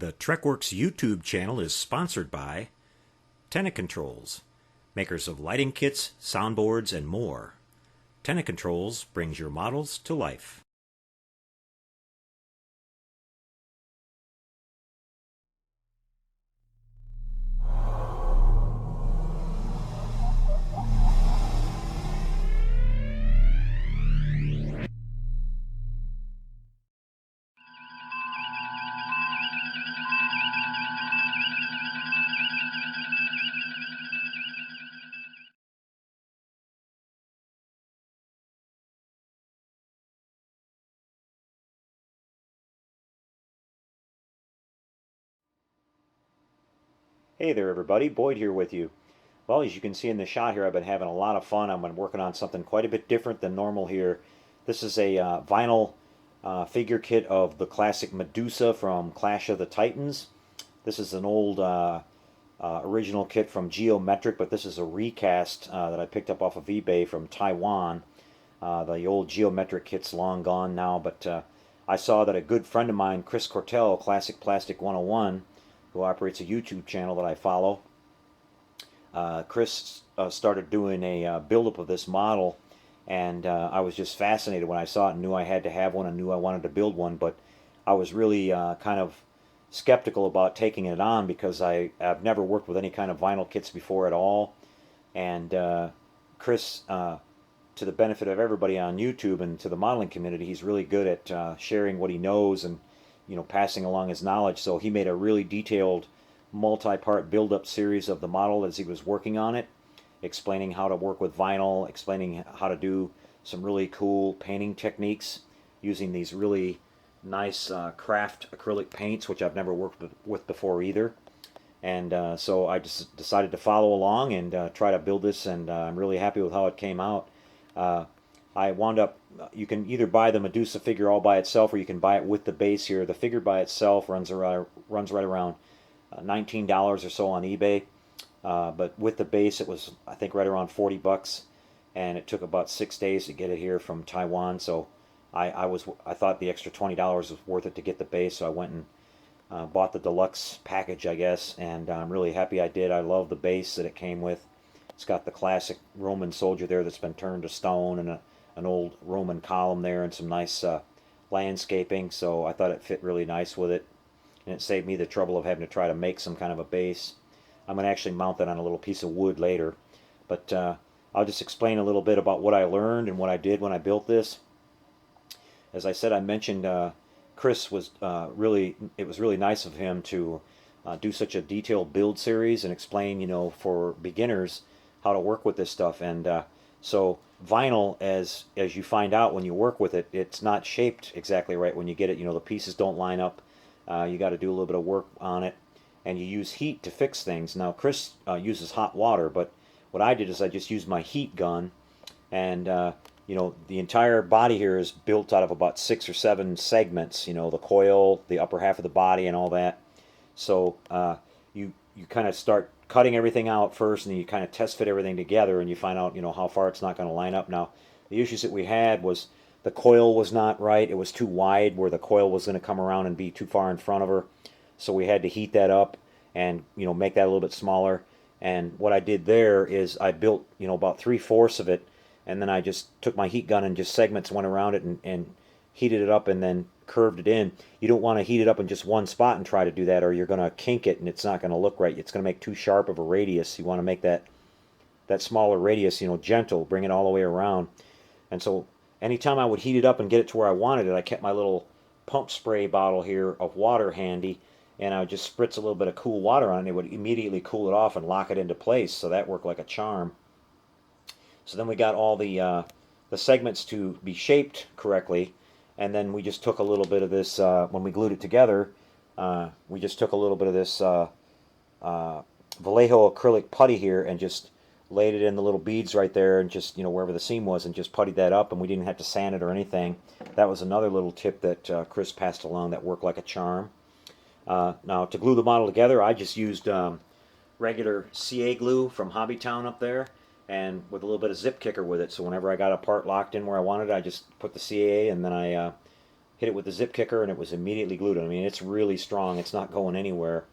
The TrekWorks YouTube channel is sponsored by Tenant Controls, makers of lighting kits, soundboards, and more. Tenant Controls brings your models to life. Hey there everybody, Boyd here with you. Well, as you can see in the shot here, I've been having a lot of fun. I've been working on something quite a bit different than normal here. This is a vinyl figure kit of the classic Medusa from Clash of the Titans. This is an old original kit from Geometric, but this is a recast that I picked up off of eBay from Taiwan. The old Geometric kit's long gone now, but I saw that a good friend of mine, Chris Cortel, Classic Plastic 101, who operates a YouTube channel that I follow. Chris started doing a build-up of this model, and I was just fascinated when I saw it and knew I had to have one and knew I wanted to build one, but I was really kind of skeptical about taking it on because I've never worked with any kind of vinyl kits before at all. And Chris, to the benefit of everybody on YouTube and to the modeling community, he's really good at sharing what he knows and passing along his knowledge. So he made a really detailed multi-part build-up series of the model as he was working on it, explaining how to work with vinyl, explaining how to do some really cool painting techniques using these really nice craft acrylic paints, which I've never worked with before either. And so I just decided to follow along and try to build this, and I'm really happy with how it came out. I wound up, you can either buy the Medusa figure all by itself or you can buy it with the base here. The figure by itself runs right around $19 or so on eBay, but with the base it was, I think, right around 40 bucks, and it took about 6 days to get it here from Taiwan. So I thought the extra $20 was worth it to get the base, so I went and bought the deluxe package, I guess, and I'm really happy I did. I love the base that it came with. It's got the classic Roman soldier there that's been turned to stone, and an old Roman column there, and some nice landscaping, so I thought it fit really nice with it, and it saved me the trouble of having to try to make some kind of a base. I'm going to actually mount that on a little piece of wood later, but I'll just explain a little bit about what I learned and what I did when I built this. As I said, I mentioned Chris was it was really nice of him to do such a detailed build series and explain, for beginners how to work with this stuff. And so vinyl, as you find out when you work with it, it's not shaped exactly right when you get it. The pieces don't line up. You got to do a little bit of work on it, and you use heat to fix things. Now Chris uses hot water, but what I did is I just used my heat gun, and the entire body here is built out of about 6 or 7 segments. The coil, the upper half of the body, and all that. So you kind of start cutting everything out first, and then you kind of test fit everything together, and you find out how far it's not going to line up. Now the issues that we had was the coil was not right. It was too wide where the coil was going to come around and be too far in front of her, so we had to heat that up and make that a little bit smaller. And what I did there is I built about 3/4 of it, and then I just took my heat gun and just segments went around it and heated it up and then curved it in. You don't want to heat it up in just one spot and try to do that, or you're going to kink it and it's not going to look right. It's going to make too sharp of a radius. You want to make that smaller radius, gentle, bring it all the way around. And so anytime I would heat it up and get it to where I wanted it, I kept my little pump spray bottle here of water handy, and I would just spritz a little bit of cool water on it. It would immediately cool it off and lock it into place, so that worked like a charm. So then we got all the segments to be shaped correctly, and then we just took a little bit of this, when we glued it together, we just took a little bit of this Vallejo acrylic putty here and just laid it in the little beads right there, and just, wherever the seam was, and just puttied that up, and we didn't have to sand it or anything. That was another little tip that Chris passed along that worked like a charm. Now, to glue the model together, I just used regular CA glue from Hobbytown up there, and with a little bit of zip kicker with it. So whenever I got a part locked in where I wanted it, I just put the CA, and then I hit it with the zip kicker, and it was immediately glued. I mean, it's really strong. It's not going anywhere.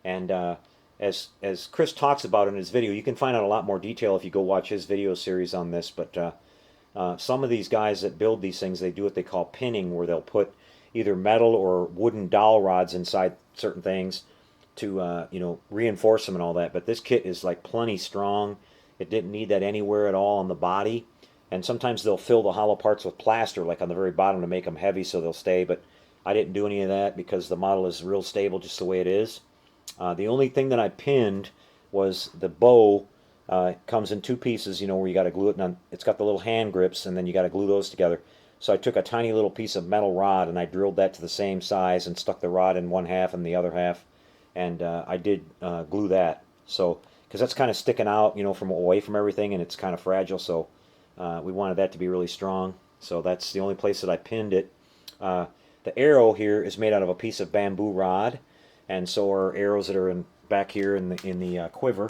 And as Chris talks about in his video, you can find out a lot more detail if you go watch his video series on this. But some of these guys that build these things, they do what they call pinning, where they'll put either metal or wooden dowel rods inside certain things to reinforce them and all that. But this kit is like plenty strong. It didn't need that anywhere at all on the body. And sometimes they'll fill the hollow parts with plaster, like on the very bottom, to make them heavy so they'll stay. But I didn't do any of that because the model is real stable just the way it is. The only thing that I pinned was the bow. It comes in two pieces, where you got to glue it. And it's got the little hand grips, and then you got to glue those together. So I took a tiny little piece of metal rod, and I drilled that to the same size and stuck the rod in one half and the other half. And I did glue that. So, because that's kind of sticking out, from away from everything, and it's kind of fragile. So we wanted that to be really strong. So that's the only place that I pinned it. The arrow here is made out of a piece of bamboo rod, and so are arrows that are back here in the quiver.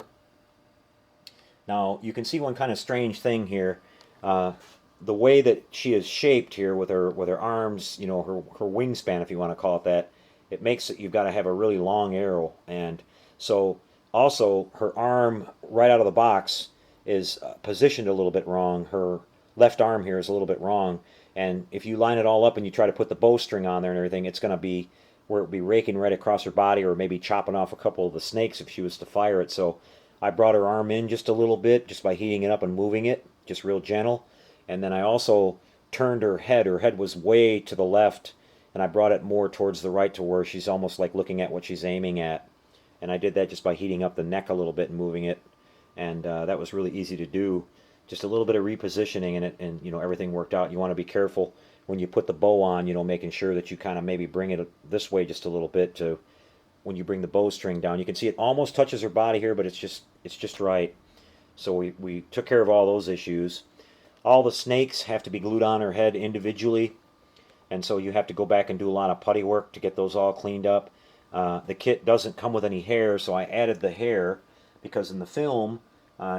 Now you can see one kind of strange thing here. The way that she is shaped here with her arms, her wingspan, if you want to call it that, it makes it you've got to have a really long arrow. And so also her arm right out of the box is positioned a little bit wrong. Her left arm here is a little bit wrong, and if you line it all up and you try to put the bowstring on there and everything, it's going to be where it'll be raking right across her body, or maybe chopping off a couple of the snakes if she was to fire it. So I brought her arm in just a little bit, just by heating it up and moving it, just real gentle. And then I also turned her head. Her head was way to the left, and I brought it more towards the right to where she's almost like looking at what she's aiming at. And I did that just by heating up the neck a little bit and moving it. And that was really easy to do. Just a little bit of repositioning in it, and everything worked out. You want to be careful when you put the bow on, making sure that you kind of maybe bring it this way just a little bit to when you bring the bowstring down. You can see it almost touches her body here, but it's just right. So we took care of all those issues. All the snakes have to be glued on her head individually, and so you have to go back and do a lot of putty work to get those all cleaned up. The kit doesn't come with any hair, so I added the hair because in the film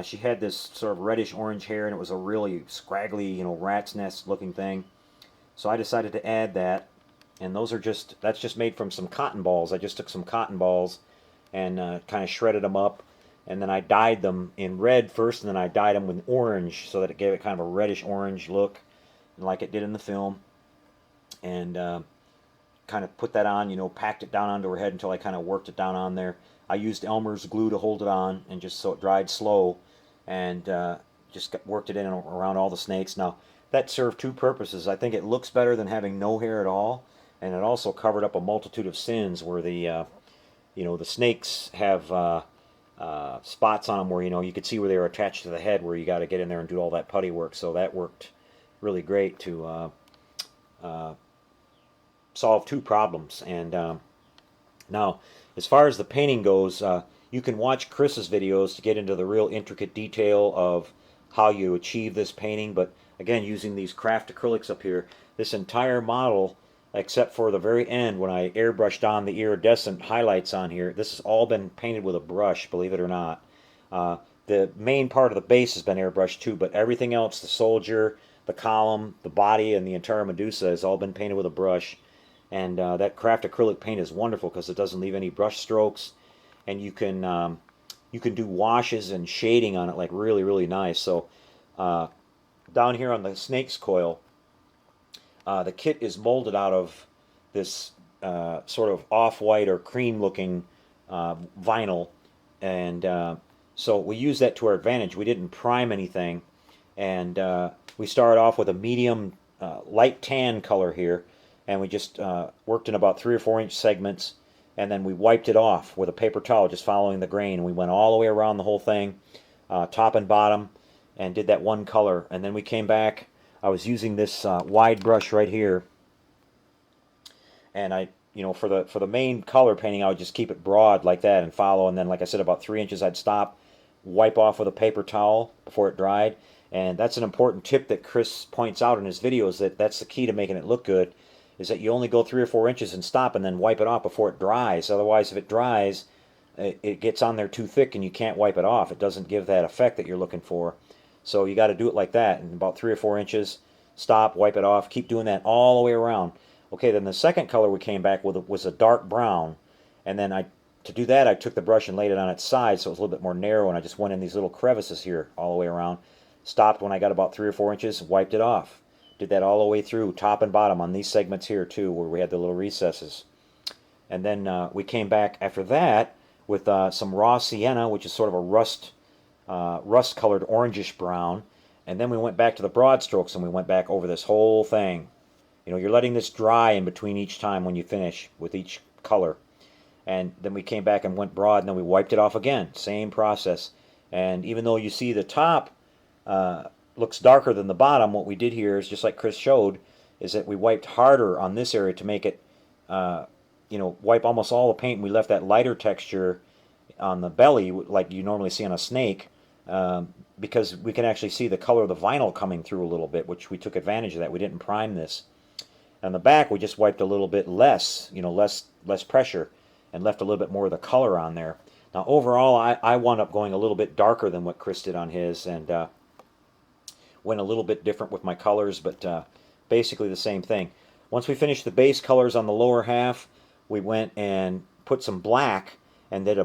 she had this sort of reddish orange hair, and it was a really scraggly, rat's nest looking thing. So I decided to add that, and that's just made from some cotton balls. I just took some cotton balls and kind of shredded them up, and then I dyed them in red first, and then I dyed them with orange so that it gave it kind of a reddish orange look, like it did in the film. And kind of put that on, packed it down onto her head until I kind of worked it down on there. I used Elmer's glue to hold it on, and just so it dried slow, and just worked it in and around all the snakes. Now, that served two purposes. I think it looks better than having no hair at all, and it also covered up a multitude of sins where the snakes have spots on them where you could see where they were attached to the head, where you got to get in there and do all that putty work. So that worked really great to solve two problems. And now, as far as the painting goes, you can watch Chris's videos to get into the real intricate detail of how you achieve this painting. But again, using these craft acrylics up here, this entire model, except for the very end when I airbrushed on the iridescent highlights on here, this has all been painted with a brush, believe it or not. The main part of the base has been airbrushed too, but everything else, the soldier, the column, the body, and the entire Medusa has all been painted with a brush. And that craft acrylic paint is wonderful because it doesn't leave any brush strokes, and you can do washes and shading on it like really, really nice. So down here on the snake's coil, the kit is molded out of this sort of off-white or cream-looking vinyl, and so we use that to our advantage. We didn't prime anything, and we started off with a medium light tan color here, and we just worked in about 3 or 4 inch segments, and then we wiped it off with a paper towel, just following the grain. We went all the way around the whole thing, top and bottom, and did that one color. And then we came back. I was using this wide brush right here, and for the main color painting, I would just keep it broad like that and follow. And then, like I said, about 3 inches, I'd stop, wipe off with a paper towel before it dried. And that's an important tip that Chris points out in his videos, that's the key to making it look good, is that you only go 3 or 4 inches and stop, and then wipe it off before it dries. Otherwise, if it dries, it gets on there too thick and you can't wipe it off. It doesn't give that effect that you're looking for. So you got to do it like that, in about 3 or 4 inches, stop, wipe it off, keep doing that all the way around. Okay, then the second color we came back with was a dark brown, and then to do that I took the brush and laid it on its side so it was a little bit more narrow, and I just went in these little crevices here all the way around. Stopped when I got about 3 or 4 inches, wiped it off. Did that all the way through, top and bottom, on these segments here too, where we had the little recesses. And then we came back after that with some raw sienna, which is sort of a rust-colored orangish brown. And then we went back to the broad strokes and we went back over this whole thing. You know, you're letting this dry in between each time when you finish with each color. And then we came back and went broad, and then we wiped it off again. Same process. And even though you see the top looks darker than the bottom, what we did here is, just like Chris showed, is that we wiped harder on this area to make it, you know, wipe almost all the paint, and we left that lighter texture on the belly like you normally see on a snake, because we can actually see the color of the vinyl coming through a little bit, which we took advantage of that. We didn't prime this. On the back, we just wiped a little bit less, you know, less pressure, and left a little bit more of the color on there. Now, overall, I wound up going a little bit darker than what Chris did on his, and went a little bit different with my colors, but basically the same thing. Once we finished the base colors on the lower half, we went and put some black and did a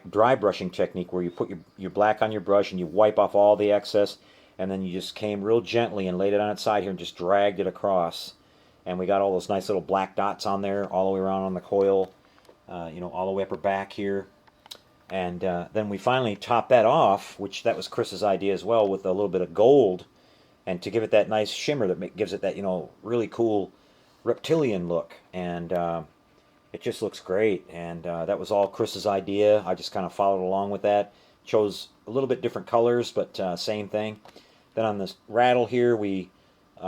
dry brushing technique where you put your black on your brush and you wipe off all the excess, and then you just came real gently and laid it on its side here and just dragged it across. And we got all those nice little black dots on there all the way around on the coil, you know, all the way up her back here. And then we finally topped that off, which that was Chris's idea as well, with a little bit of gold, and to give it that nice shimmer that gives it that, you know, really cool reptilian look. And it just looks great. And that was all Chris's idea. I just kind of followed along with that. Chose a little bit different colors, but same thing. Then on this rattle here, we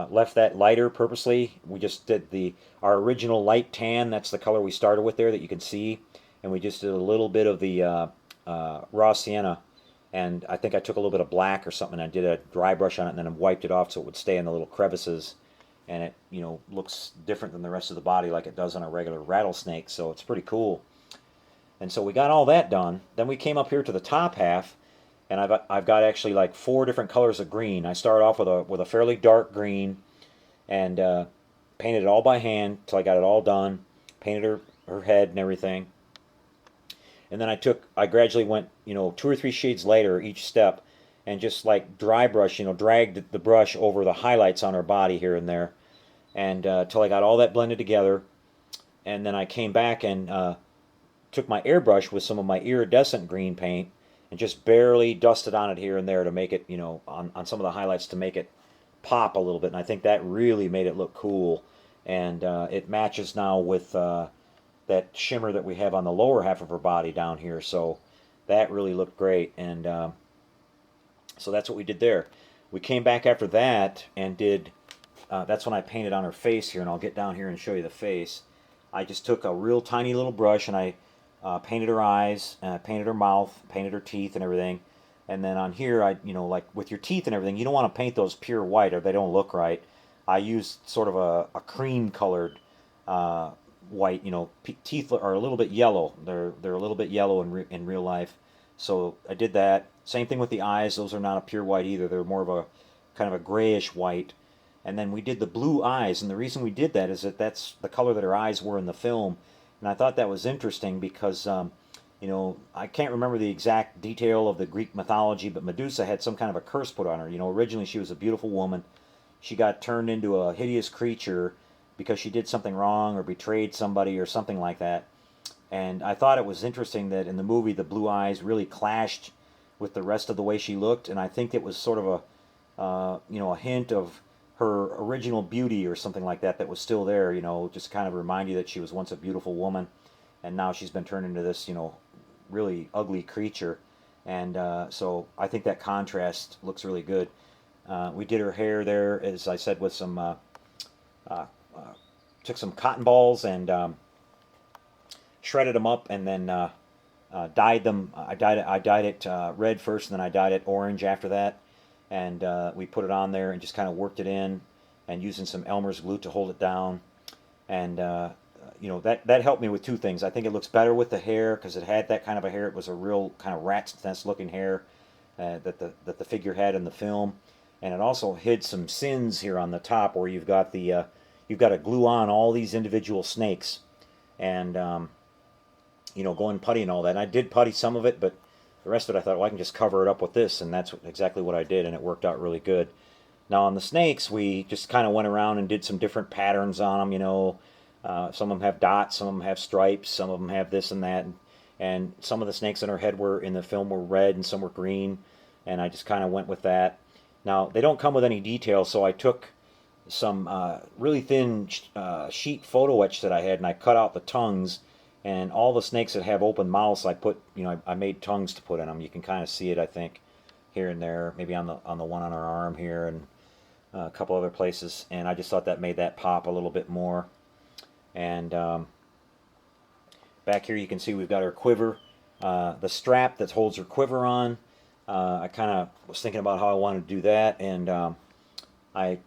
left that lighter purposely. We just did our original light tan. That's the color we started with there that you can see. And we just did a little bit of the raw sienna. And I think I took a little bit of black or something, and I did a dry brush on it, and then I wiped it off so it would stay in the little crevices. And it, you know, looks different than the rest of the body like it does on a regular rattlesnake. So it's pretty cool. And so we got all that done. Then we came up here to the top half, and I've got actually like 4 different colors of green. I started off with a fairly dark green, and painted it all by hand till I got it all done. Painted her head and everything. And then I gradually went, you know, 2 or 3 shades later each step, and just like dry brush, you know, dragged the brush over the highlights on her body here and there, and till I got all that blended together. And then I came back and took my airbrush with some of my iridescent green paint and just barely dusted on it here and there to make it, you know, on some of the highlights to make it pop a little bit. And I think that really made it look cool. And it matches now with that shimmer that we have on the lower half of her body down here. So that really looked great. And so that's what we did there. We came back after that and did, that's when I painted on her face here, and I'll get down here and show you the face. I just took a real tiny little brush and I painted her eyes, painted her mouth, painted her teeth and everything. And then on here, you know, like with your teeth and everything, you don't want to paint those pure white or they don't look right. I used sort of a cream colored white, you know, teeth are a little bit yellow. They're a little bit yellow in real life. So I did that. Same thing with the eyes. Those are not a pure white either. They're more of a kind of a grayish white. And then we did the blue eyes, and the reason we did that is that that's the color that her eyes were in the film. And I thought that was interesting because, you know, I can't remember the exact detail of the Greek mythology, but Medusa had some kind of a curse put on her. You know, originally she was a beautiful woman. She got turned into a hideous creature because she did something wrong or betrayed somebody or something like that. And I thought it was interesting that in the movie the blue eyes really clashed with the rest of the way she looked, and I think it was sort of a, you know, a hint of her original beauty or something like that was still there, you know, just kind of remind you that she was once a beautiful woman, and now she's been turned into this, you know, really ugly creature. And so I think that contrast looks really good. We did her hair there, as I said, with some, took some cotton balls and shredded them up, and then dyed them. I dyed it red first, and then I dyed it orange after that. And we put it on there and just kind of worked it in, and using some Elmer's glue to hold it down. And you know, that helped me with 2 things. I think it looks better with the hair because it had that kind of a hair. It was a real kind of rat's nest looking hair that the figure had in the film, and it also hid some sins here on the top where you've got the you've got to glue on all these individual snakes, and you know, go and putty and all that. And I did putty some of it, but the rest of it I thought, well, I can just cover it up with this, and that's exactly what I did, and it worked out really good. Now on the snakes, we just kind of went around and did some different patterns on them. You know, some of them have dots, some of them have stripes, some of them have this and that, and some of the snakes on her head were in the film were red and some were green, and I just kind of went with that. Now they don't come with any details, so I took some really thin sheet photo etch that I had, and I cut out the tongues, and all the snakes that have open mouths, I put, you know, I made tongues to put in them. You can kind of see it, I think, here and there, maybe on the one on her arm here, and a couple other places, and I just thought that made that pop a little bit more. And back here you can see we've got her quiver, the strap that holds her quiver on. I kind of was thinking about how I wanted to do that, and I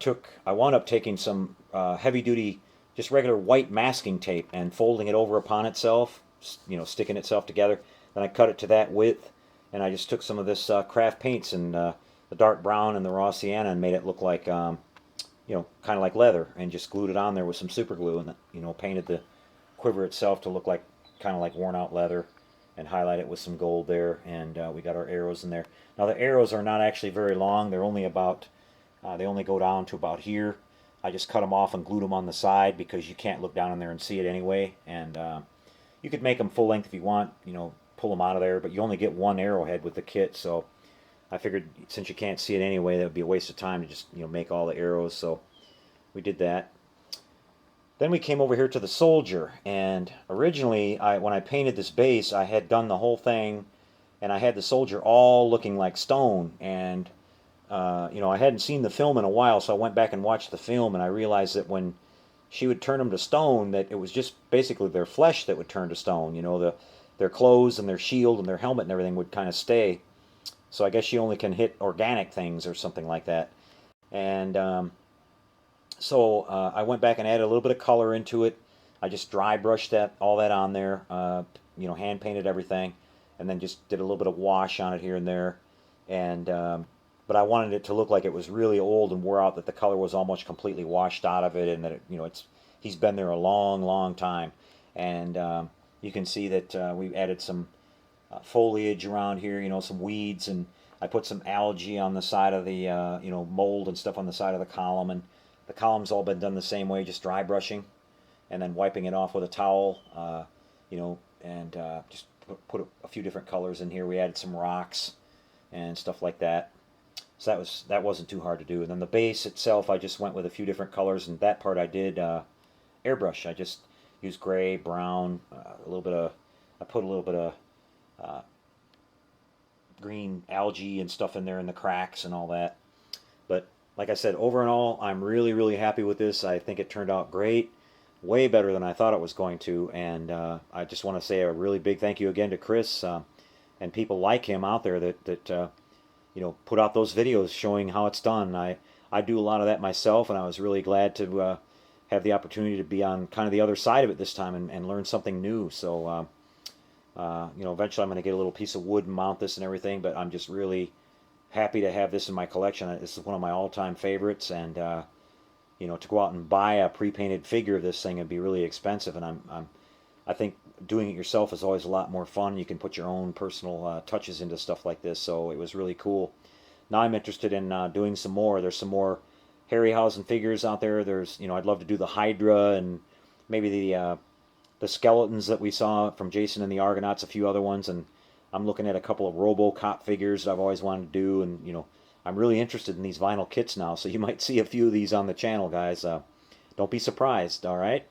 wound up taking some heavy duty, just regular white masking tape and folding it over upon itself, you know, sticking itself together. Then I cut it to that width, and I just took some of this craft paints and the dark brown and the raw sienna and made it look like, you know, kind of like leather, and just glued it on there with some super glue, and, you know, painted the quiver itself to look like kind of like worn out leather, and highlight it with some gold there, and we got our arrows in there. Now the arrows are not actually very long. They're only about, they only go down to about here. I just cut them off and glued them on the side because you can't look down in there and see it anyway. And you could make them full length if you want, you know, pull them out of there, but you only get one arrowhead with the kit, so I figured since you can't see it anyway, that would be a waste of time to just, you know, make all the arrows, so we did that. Then we came over here to the soldier, and originally, when I painted this base, I had done the whole thing, and I had the soldier all looking like stone, and you know, I hadn't seen the film in a while, so I went back and watched the film, and I realized that when she would turn them to stone, that it was just basically their flesh that would turn to stone. You know, their clothes and their shield and their helmet and everything would kind of stay. So I guess she only can hit organic things or something like that. And so I went back and added a little bit of color into it. I just dry brushed all that on there, you know, hand painted everything, and then just did a little bit of wash on it here and there. And but I wanted it to look like it was really old and wore out, that the color was almost completely washed out of it, and that it, you know, he's been there a long, long time. And you can see that we added some foliage around here, you know, some weeds, and I put some algae on the side of the, you know, mold and stuff on the side of the column, and the column's all been done the same way, just dry brushing, and then wiping it off with a towel, you know, and just put a few different colors in here. We added some rocks and stuff like that. So that wasn't too hard to do. And then the base itself, I just went with a few different colors, and that part I did airbrush. I just used gray, brown, a little bit of, I put a little bit of green algae and stuff in there in the cracks and all that. But like I said, over and all, I'm really, really happy with this. I think it turned out great, way better than I thought it was going to. And I just want to say a really big thank you again to Chris and people like him out there that you know, put out those videos showing how it's done. I do a lot of that myself, and I was really glad to have the opportunity to be on kind of the other side of it this time and learn something new. So, you know, eventually I'm going to get a little piece of wood and mount this and everything, but I'm just really happy to have this in my collection. This is one of my all-time favorites, and you know, to go out and buy a pre-painted figure of this thing would be really expensive, and I think doing it yourself is always a lot more fun. You can put your own personal touches into stuff like this, so it was really cool. Now I'm interested in doing some more. There's some more Harryhausen figures out there. There's, you know, I'd love to do the Hydra and maybe the skeletons that we saw from Jason and the Argonauts, a few other ones, and I'm looking at a couple of RoboCop figures that I've always wanted to do, and, you know, I'm really interested in these vinyl kits now, so you might see a few of these on the channel, guys. Don't be surprised, all right?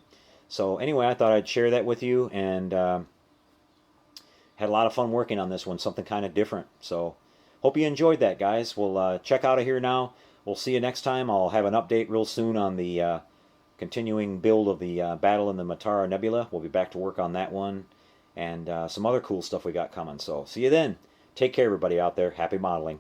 So anyway, I thought I'd share that with you, and had a lot of fun working on this one, something kind of different. So hope you enjoyed that, guys. We'll check out of here now. We'll see you next time. I'll have an update real soon on the continuing build of the Battle in the Matara Nebula. We'll be back to work on that one, and some other cool stuff we got coming. So see you then. Take care, everybody out there. Happy modeling.